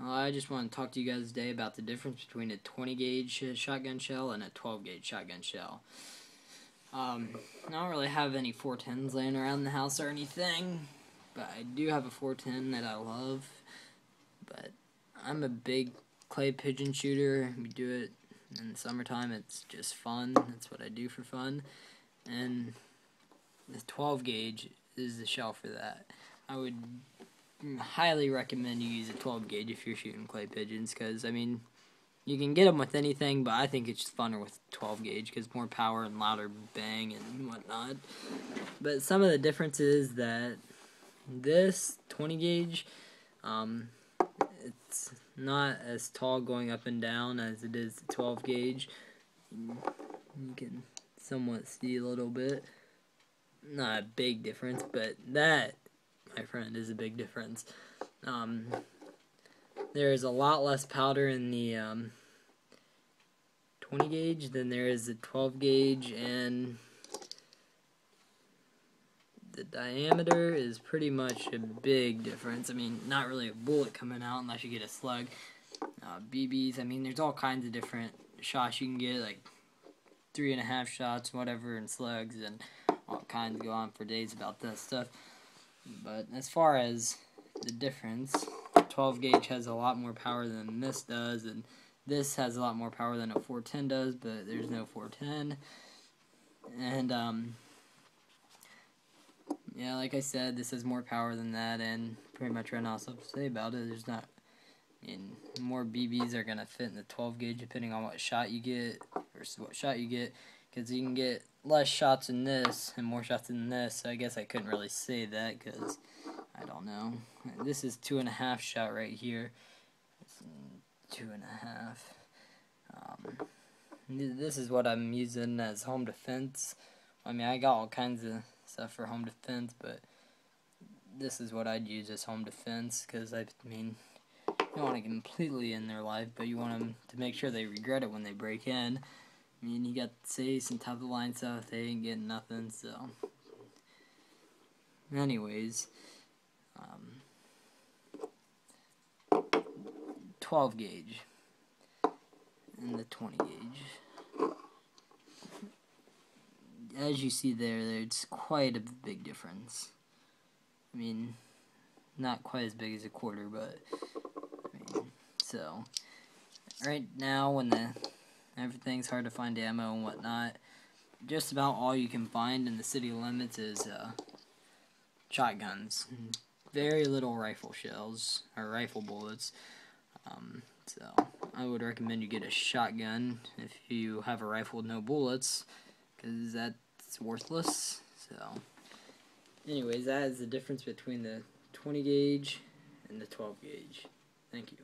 I just want to talk to you guys today about the difference between a 20 gauge shotgun shell and a 12 gauge shotgun shell. I don't really have any 410s laying around the house or anything, but I do have a 410 that I love. But I'm a big clay pigeon shooter. We do it in the summertime. It's just fun. That's what I do for fun. And the 12 gauge is the shell for that. I would highly recommend you use a 12 gauge if you're shooting clay pigeons, because I mean, you can get them with anything, but I think it's just funner with 12 gauge because more power and louder bang and whatnot. But some of the differences that this 20 gauge, it's not as tall going up and down as it is the 12 gauge. You can somewhat see a little bit. Not a big difference, but that, my friend, is a big difference. There is a lot less powder in the 20 gauge than there is the 12 gauge, and the diameter is pretty much a big difference. I mean, not really a bullet coming out unless you get a slug. BBs, I mean, there's all kinds of different shots you can get, like 3.5 shots, whatever, and slugs, and all kinds go on for days about that stuff. But as far as the difference, 12 gauge has a lot more power than this does, and this has a lot more power than a 410 does, but there's no 410. And yeah, like I said, this has more power than that, and pretty much right now all stuff to say about it. There's not, I mean, more BBs are going to fit in the 12 gauge depending on what shot you get versus what shot you get, because you can get less shots in this and more shots in this, so I guess I couldn't really say that because I don't know. This is 2.5 shot right here. 2.5. This is what I'm using as home defense. I mean, I got all kinds of stuff for home defense, but this is what I'd use as home defense, because I mean, you don't want to completely in their life, but you want them to make sure they regret it when they break in. I mean, you got, say, some top of the line stuff, they ain't getting nothing, so. Anyways, 12 gauge and the 20 gauge. As you see there's quite a big difference. I mean, not quite as big as a quarter, but I mean, so right now when everything's hard to find ammo and whatnot, just about all you can find in the city limits is shotguns. Very little rifle shells or rifle bullets. So I would recommend you get a shotgun if you have a rifle with no bullets, because that's worthless. So anyways, that is the difference between the 20 gauge and the 12 gauge. Thank you.